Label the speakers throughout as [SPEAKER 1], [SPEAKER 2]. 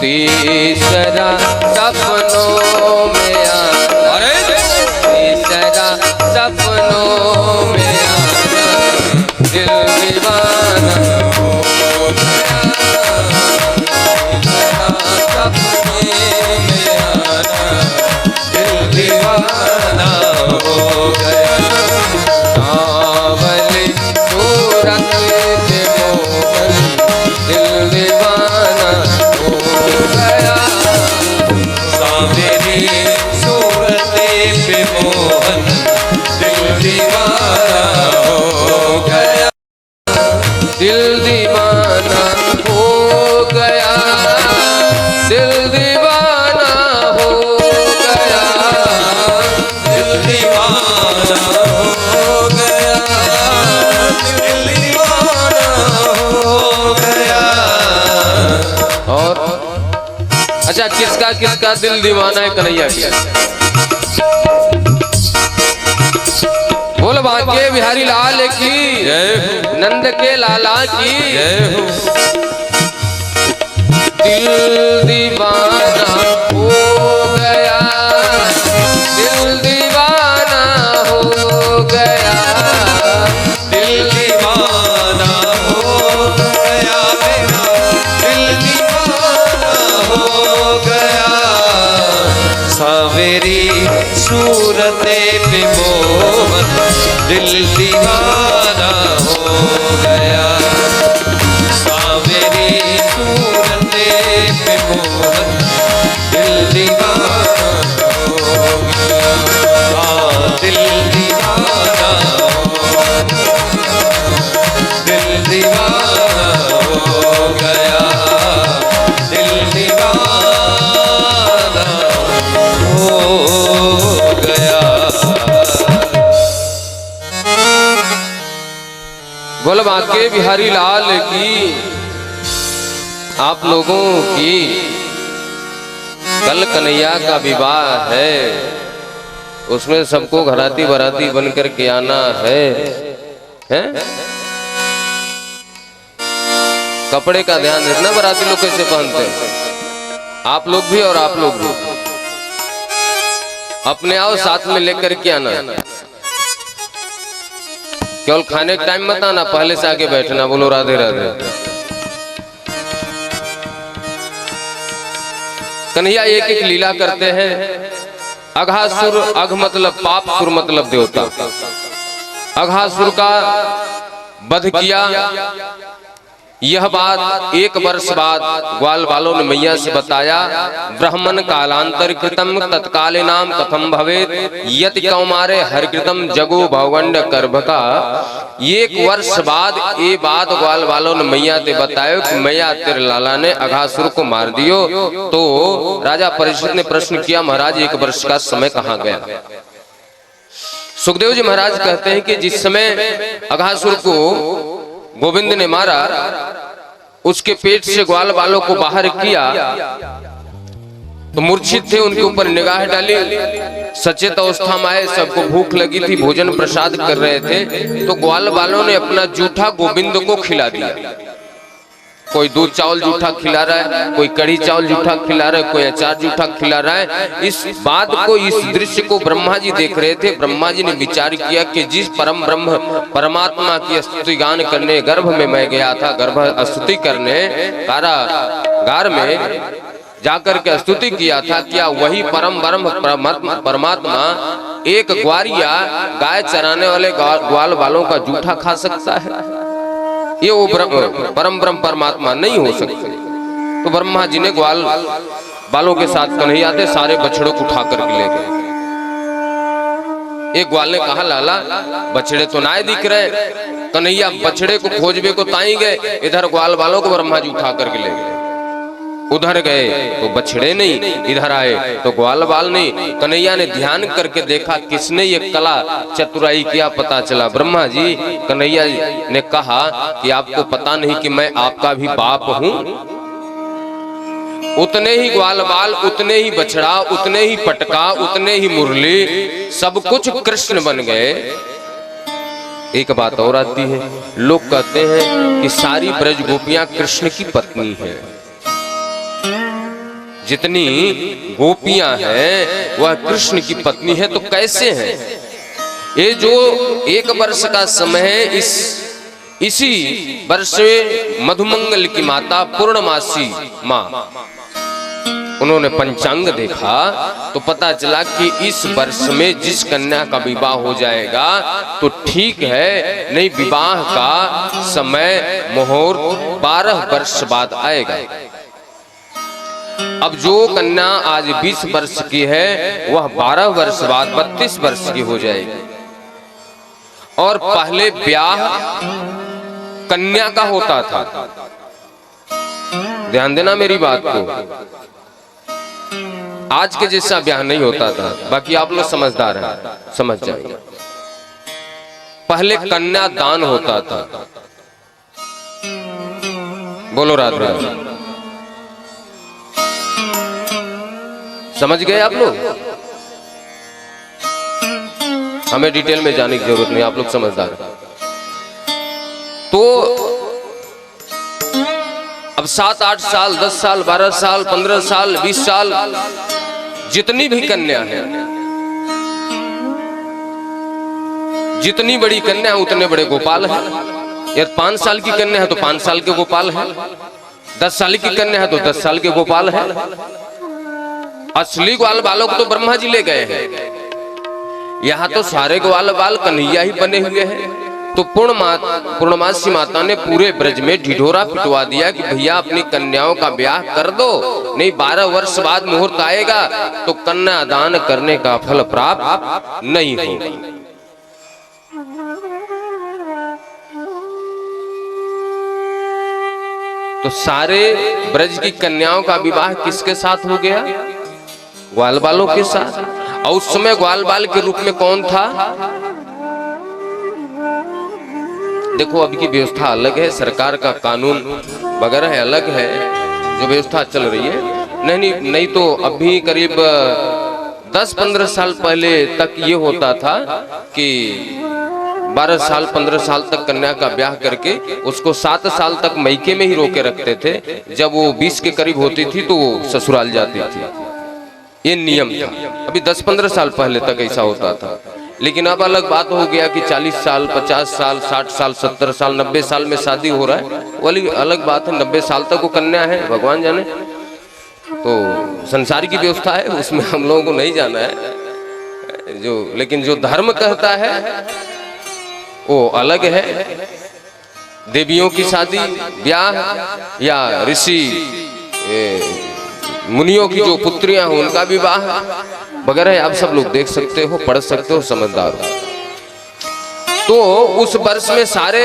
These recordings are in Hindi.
[SPEAKER 1] तीसरा सपनों में आना, तीसरा सपनों में आना, दिल दीवाना हो गया। तीसरा सपने में आना, दिल दीवाना हो गया। सांवली सूरत पे मोहन, दिल दीवाना हो गया।
[SPEAKER 2] सांवली सूरत पे मोहन, दिल दीवाना हो गया।
[SPEAKER 1] दिल दीवाना हो गया, दिल दीवाना हो गया,
[SPEAKER 2] दिल दीवाना हो गया, दिल दीवाना हो गया।
[SPEAKER 1] और अच्छा, किसका किसका दिल दीवाना है कन्हैया की? बोल भाग्य बिहारी लाल की
[SPEAKER 2] जय हो,
[SPEAKER 1] नंद के लाला की
[SPEAKER 2] जय हो।
[SPEAKER 1] दिल दीवाना हो गया, दिल दीवाना हो गया,
[SPEAKER 2] दिल दीवाना हो गया मेरा, दिल दीवाना हो गया। सांवरी सूरत पे मोहन, दिल दीवाना हो गया। सांवरी सूरत पे मोहन, दिल दीवाना हो गया। हाँ, दिल दीवाना हो, दिल दीवाना हो गया, दिल दीवाना हो गया।
[SPEAKER 1] बोल भाग्य बिहारी लाल की। आप लोगों की कल कन्हैया का विवाह है, उसमें सबको घराती बराती बनकर के आना है, हैं? कपड़े का ध्यान रखना, बराती लोग कैसे पहनते हैं। आप लोग भी और आप लोग भी अपने आओ साथ में लेकर के आना। केवल खाने के टाइम मत आना, पहले से आके बैठना। बोलो राधे राधे। कन्हैया एक एक लीला करते हैं। अघासुर, अघ मतलब पाप, सुर मतलब देवता। अघासुर का वध किया। यह बात एक वर्ष बाद ग्वाल वालों ने मैया से बताया। ब्राह्मण कालांतर कृतम तत्काले नाम कथम भवेत यति कौमारे हरिकृतम जगो भवगंड गर्भका। एक वर्ष बाद ये बात ग्वाल वालों ने मैया से बताया कि मैया तेरे लाला ने अघासुर को मार दियो। तो राजा परीक्षित ने प्रश्न किया, महाराज एक वर्ष का समय कहाँ गया? सुखदेव जी महाराज कहते हैं कि जिस समय अघासुर को गोविंद ने मारा, उसके पेट से ग्वाल वालों को बाहर किया तो मूर्छित थे, उनके ऊपर निगाह डाली। सचेत अवस्था में आए, सबको भूख लगी थी, भोजन प्रसाद कर रहे थे, तो ग्वाल वालों ने अपना जूठा गोविंद को खिला दिया। कोई दूध चावल जूठा खिला रहा है, कोई कढ़ी चावल जूठा खिला रहा है, कोई अचार जूठा खिला रहा है। इस बात को, इस दृश्य को ब्रह्मा जी देख रहे थे। ब्रह्मा जी ने विचार किया कि जिस परम ब्रह्म परमात्मा की स्तुति गान करने गर्भ में मैं गया था, गर्भ स्तुति करने कारागार में जाकर के स्तुति किया था, क्या वही परम ब्रह्म परमात्मा एक ग्वारिया गाय चराने वाले ग्वाल वालों का जूठा खा सकता है? ये वो परम ब्रह्म परमात्मा नहीं हो सकते। तो ब्रह्मा जी ने ग्वाल बालों के साथ कन्हैया थे, सारे बछड़ों को उठा करके ले गए। एक ग्वाल ने कहा, लाला बछड़े तो ना दिख रहे। कन्हैया बछड़े को खोजबे को ताई गए, इधर ग्वाल वालों को ब्रह्मा जी उठा करके ले गए। उधर गए तो बछड़े नहीं, इधर आए तो ग्वाल बाल नहीं। कन्हैया ने ध्यान करके देखा, किसने ये कला चतुराई किया, पता चला ब्रह्मा जी। कन्हैया ने कहा कि आपको पता नहीं कि मैं आपका भी बाप हूँ? उतने ही ग्वाल बाल, उतने ही बछड़ा, उतने ही पटका, उतने ही मुरली, सब कुछ कृष्ण बन गए। एक बात और आती है, लोग कहते हैं कि सारी ब्रज गोपियां कृष्ण की पत्नी है। जितनी गोपियां हैं वह कृष्ण की पत्नी है, तो कैसे हैं ये? जो 1 वर्ष का समय है, इसी वर्ष मधुमंगल की माता पूर्णमासी माँ, उन्होंने पंचांग देखा तो पता चला कि इस वर्ष में जिस कन्या का विवाह हो जाएगा तो ठीक है, नहीं विवाह का समय मुहूर्त 12 वर्ष बाद आएगा। अब जो कन्या आज 20 वर्ष की है वह 12 वर्ष बाद 32 वर्ष की हो जाएगी। और पहले ब्याह कन्या का होता था, ध्यान देना मेरी बात को, आज के जैसा ब्याह नहीं होता था। बाकी आप लोग समझदार हैं, समझ जाएंगे। पहले कन्या दान होता था। बोलो राधे, समझ गए आप लोग? हमें डिटेल में जाने की जरूरत नहीं, आप लोग समझदार हैं। तो अब 7, 8 साल, 10 साल, 12 साल, 15 साल, 20 साल, जितनी भी कन्या है, जितनी बड़ी कन्या है उतने बड़े गोपाल है। यदि 5 साल की कन्या है तो 5 साल के गोपाल है, 10 साल की कन्या है तो 10 साल के गोपाल है। असली ग्वाल बालों को तो ब्रह्मा जी ले गए हैं, यहाँ तो सारे ग्वाल बाल कन्हैया ही बने हुए हैं। तो पूर्णमासी माता ने पूरे ब्रज में ढिढोरा पिटवा दिया कि भैया अपनी कन्याओं का ब्याह कर दो, नहीं 12 वर्ष बाद मुहूर्त आएगा तो कन्या दान करने का फल प्राप्त नहीं होगा। तो सारे ब्रज की कन्याओं का विवाह किसके साथ हो गया? ग्वाल बालों के साथ। और उस समय ग्वाल बाल के रूप में कौन था? देखो अभी की व्यवस्था अलग है, सरकार का कानून वगैरह अलग है, जो व्यवस्था चल रही है। नहीं तो अभी करीब 10-15 साल पहले तक ये होता था कि 12 साल 15 साल तक कन्या का ब्याह करके उसको 7 साल तक मैके में ही रोके रखते थे। जब वो 20 के करीब होती थी तो वो ससुराल जाती थी, ये नियम था। अभी 10-15 साल पहले तक ऐसा होता था। लेकिन अब अलग बात हो गया कि 40 साल, 50 साल, 60 साल, 70 साल, 90 साल में शादी हो रहा है, वाली अलग बात है। 90 साल तक वो कन्या है, भगवान जाने। तो संसार की व्यवस्था है, उसमें हम लोगों को नहीं जाना है। लेकिन जो धर्म कहता है वो अलग है। देवियों की शादी ब्याह या ऋषि मुनियों की जो पुत्रियां हो उनका विवाह वगैरह आप सब लोग देख सकते हो, पढ़ सकते हो, समझदार हो। तो उस वर्ष में सारे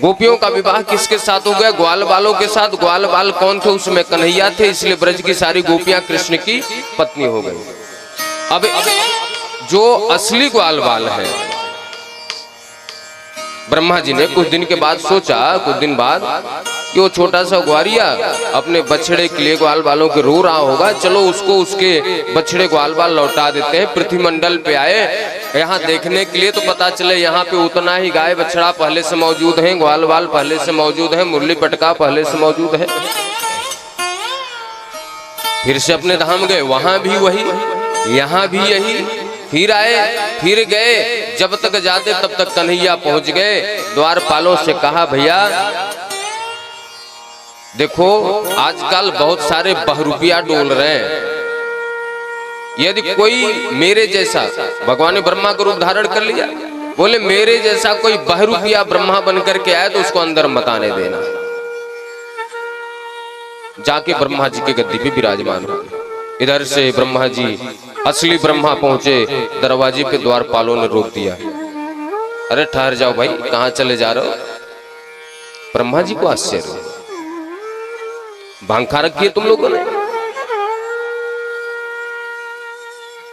[SPEAKER 1] गोपियों का विवाह किसके साथ हो गया? ग्वाल बालों के साथ। ग्वाल बाल कौन थे? उसमें कन्हैया थे, इसलिए ब्रज की सारी गोपियां कृष्ण की पत्नी हो गई। अब जो असली ग्वाल बाल है, ब्रह्मा जी ने कुछ दिन के बाद सोचा, कुछ दिन बाद, कि वो छोटा सा ग्वारिया अपने बछड़े के लिए ग्वाल बालों के रो रहा होगा, चलो उसको उसके बछड़े ग्वाल बाल लौटा देते हैं। पृथ्वी मंडल पे आए यहाँ देखने के लिए, तो पता चले यहाँ पे उतना ही गाय बछड़ा पहले से मौजूद है, ग्वाल बाल पहले से मौजूद है, मुरली पटका पहले से मौजूद है। फिर से अपने धाम गए, वहां भी वही, यहाँ भी यही। फिर आए, फिर गए, जब तक जाते तब तक कन्हैया पहुंच गए। द्वारपालों से कहा, भैया देखो आजकल बहुत सारे बहरूपिया डोल रहे हैं, यदि कोई मेरे जैसा, भगवान ने ब्रह्मा का रूप धारण कर लिया, बोले मेरे जैसा कोई बहरूपिया ब्रह्मा बन करके आए तो उसको अंदर मत आने देना। जाके ब्रह्मा जी के गद्दी पे विराजमान हो। इधर से ब्रह्मा जी, असली ब्रह्मा पहुंचे, दरवाजे पे द्वारपालों ने रोक दिया। अरे ठहर जाओ भाई, कहां चले जा रहे हो? ब्रह्मा जी को आश्चर्य, भांग खा रखी है तुम लोगों ने,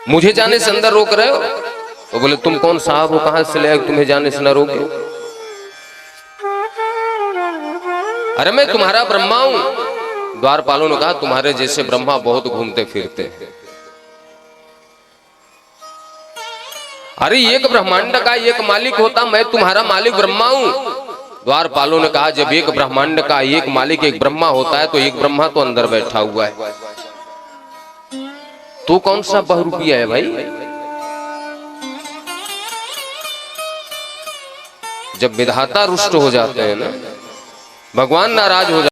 [SPEAKER 1] मुझे जाने से अंदर रोक रहे हो? तो बोले तुम कौन साहब हो, कहां से ले आए, तुम्हें जाने से ना रोके? अरे मैं तुम्हारा ब्रह्मा हूं। द्वारपालों ने कहा, तुम्हारे जैसे ब्रह्मा बहुत घूमते फिरते हैं। अरे एक ब्रह्मांड का एक मालिक होता, मैं तुम्हारा मालिक ब्रह्मा हूं। द्वारपालों ने कहा, जब एक ब्रह्मांड का एक मालिक एक ब्रह्मा होता है तो एक ब्रह्मा तो अंदर बैठा हुआ है, तो कौन सा बहुरूपिया है भाई? जब विधाता रुष्ट हो जाते हैं ना, भगवान नाराज हो जाते